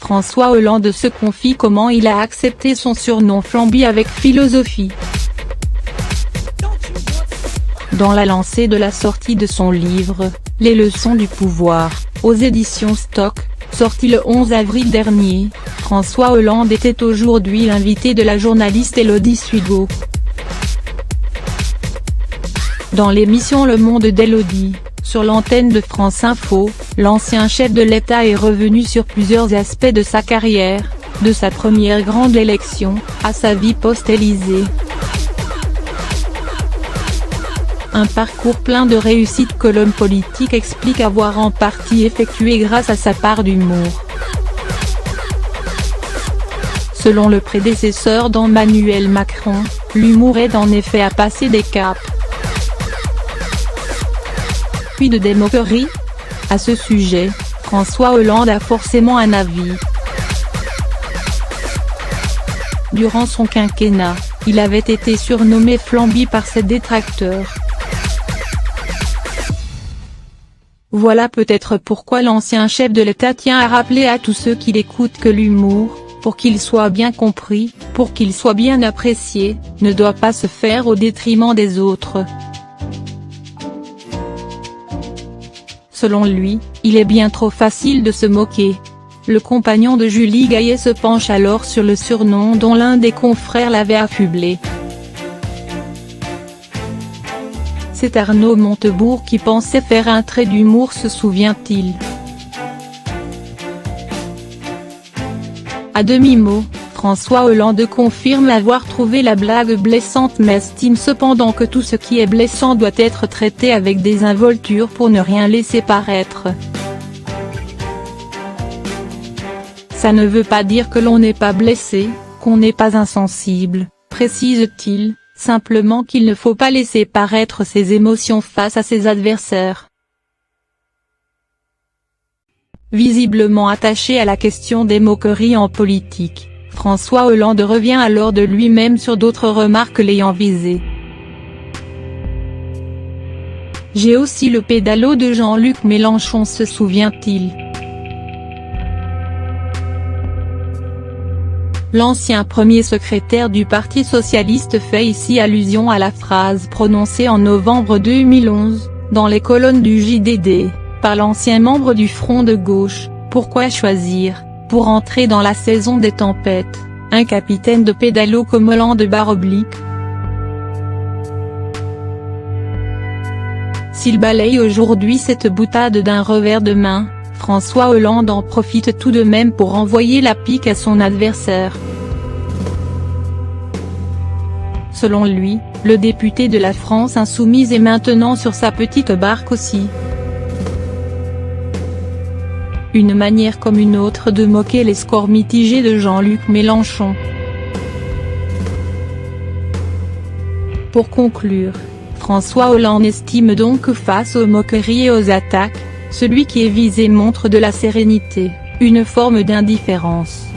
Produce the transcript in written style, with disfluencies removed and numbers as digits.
François Hollande se confie comment il a accepté son surnom Flamby avec philosophie. Dans la lancée de la sortie de son livre, Les leçons du pouvoir, aux éditions Stock, sorti le 11 avril dernier, François Hollande était aujourd'hui l'invité de la journaliste Élodie Sugo. Dans l'émission Le Monde d'Élodie, sur l'antenne de France Info, l'ancien chef de l'État est revenu sur plusieurs aspects de sa carrière, de sa première grande élection, à sa vie post-Élysée. Un parcours plein de réussites que l'homme politique explique avoir en partie effectué grâce à sa part d'humour. Selon le prédécesseur d'Emmanuel Macron, l'humour aide en effet à passer des caps. Puis de des moqueries ? À ce sujet, François Hollande a forcément un avis. Durant son quinquennat, il avait été surnommé Flamby par ses détracteurs. Voilà peut-être pourquoi l'ancien chef de l'État tient à rappeler à tous ceux qui l'écoutent que l'humour, pour qu'il soit bien compris, pour qu'il soit bien apprécié, ne doit pas se faire au détriment des autres. Selon lui, il est bien trop facile de se moquer. Le compagnon de Julie Gaillet se penche alors sur le surnom dont l'un des confrères l'avait affublé. C'est Arnaud Montebourg qui pensait faire un trait d'humour, se souvient-il. À demi-mot, François Hollande confirme avoir trouvé la blague blessante mais estime cependant que tout ce qui est blessant doit être traité avec désinvolture pour ne rien laisser paraître. Ça ne veut pas dire que l'on n'est pas blessé, qu'on n'est pas insensible, précise-t-il, simplement qu'il ne faut pas laisser paraître ses émotions face à ses adversaires. Visiblement attaché à la question des moqueries en politique, François Hollande revient alors de lui-même sur d'autres remarques l'ayant visé. J'ai aussi le pédalo de Jean-Luc Mélenchon, se souvient-il. L'ancien premier secrétaire du Parti socialiste fait ici allusion à la phrase prononcée en novembre 2011, dans les colonnes du JDD, par l'ancien membre du Front de gauche, pourquoi choisir, pour entrer dans la saison des tempêtes, un capitaine de pédalo comme Hollande /. S'il balaye aujourd'hui cette boutade d'un revers de main, François Hollande en profite tout de même pour envoyer la pique à son adversaire. Selon lui, le député de la France insoumise est maintenant sur sa petite barque aussi. Une manière comme une autre de moquer les scores mitigés de Jean-Luc Mélenchon. Pour conclure, François Hollande estime donc que face aux moqueries et aux attaques, celui qui est visé montre de la sérénité, une forme d'indifférence.